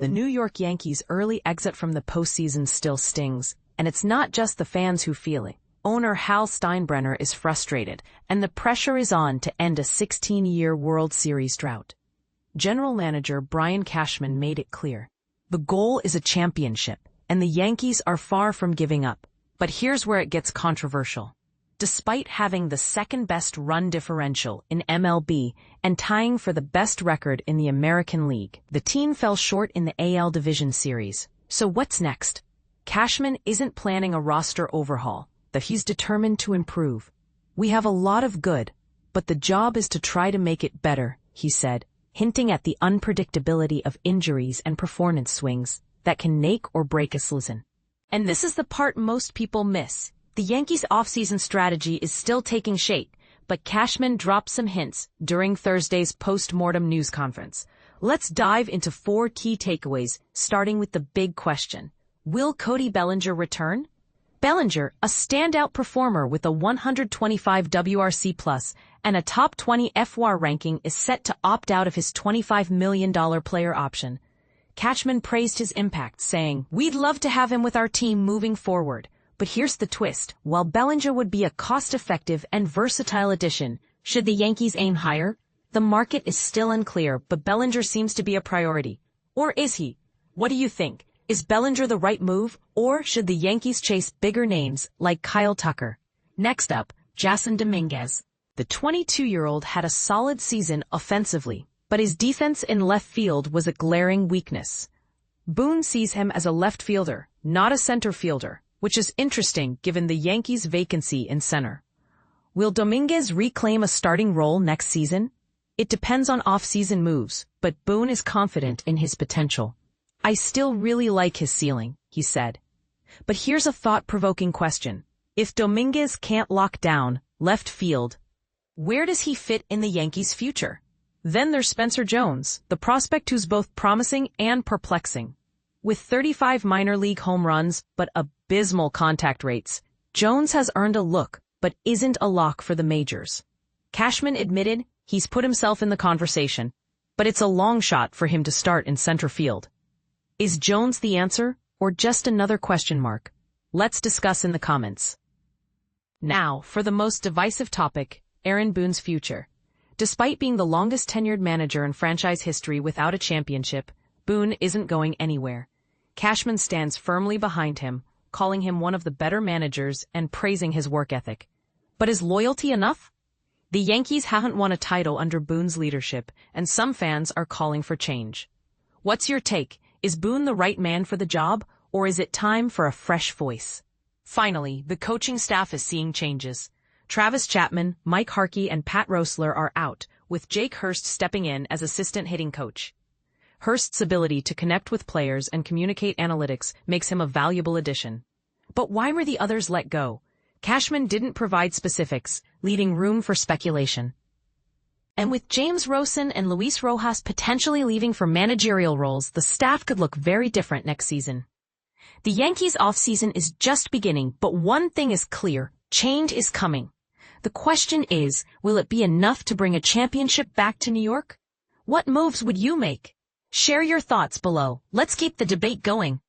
The New York Yankees' early exit from the postseason still stings, and it's not just the fans who feel it. Owner Hal Steinbrenner is frustrated, and the pressure is on to end a 16-year World Series drought. General Manager Brian Cashman made it clear. The goal is a championship, and the Yankees are far from giving up. But here's where it gets controversial. Despite having the second-best run differential in MLB and tying for the best record in the American League, the team fell short in the AL Division Series. So what's next? Cashman isn't planning a roster overhaul, though he's determined to improve. "We have a lot of good, but the job is to try to make it better," he said, hinting at the unpredictability of injuries and performance swings that can make or break a season. And this is the part most people miss. The Yankees' offseason strategy is still taking shape, but Cashman dropped some hints during Thursday's post-mortem news conference. Let's dive into 4 key takeaways, starting with the big question. Will Cody Bellinger return? Bellinger, a standout performer with a 125 WRC+ and a top 20 FWAR ranking, is set to opt out of his $25 million player option. Cashman praised his impact, saying, "We'd love to have him with our team moving forward. But here's the twist. While Bellinger would be a cost-effective and versatile addition, should the Yankees aim higher? The market is still unclear, but Bellinger seems to be a priority. Or is he? What do you think? Is Bellinger the right move, or should the Yankees chase bigger names like Kyle Tucker?" Next up, Jasson Domínguez. The 22-year-old had a solid season offensively, but his defense in left field was a glaring weakness. Boone sees him as a left fielder, not a center fielder, which is interesting given the Yankees' vacancy in center. Will Domínguez reclaim a starting role next season? It depends on off-season moves, but Boone is confident in his potential. "I still really like his ceiling," he said. But here's a thought-provoking question. If Domínguez can't lock down left field, where does he fit in the Yankees' future? Then there's Spencer Jones, the prospect who's both promising and perplexing. With 35 minor league home runs but abysmal contact rates, Jones has earned a look but isn't a lock for the majors. Cashman admitted he's put himself in the conversation, but it's a long shot for him to start in center field. Is Jones the answer, or just another question mark? Let's discuss in the comments. Now, for the most divisive topic, Aaron Boone's future. Despite being the longest-tenured manager in franchise history without a championship, Boone isn't going anywhere. Cashman stands firmly behind him, calling him one of the better managers and praising his work ethic. But is loyalty enough? The Yankees haven't won a title under Boone's leadership, and some fans are calling for change. What's your take? Is Boone the right man for the job, or is it time for a fresh voice? Finally, the coaching staff is seeing changes. Travis Chapman, Mike Harkey, and Pat Roessler are out, with Jake Hurst stepping in as assistant hitting coach. Hurst's ability to connect with players and communicate analytics makes him a valuable addition. But why were the others let go? Cashman didn't provide specifics, leaving room for speculation. And with James Rosen and Luis Rojas potentially leaving for managerial roles, the staff could look very different next season. The Yankees' offseason is just beginning, but one thing is clear: change is coming. The question is, will it be enough to bring a championship back to New York? What moves would you make? Share your thoughts below. Let's keep the debate going.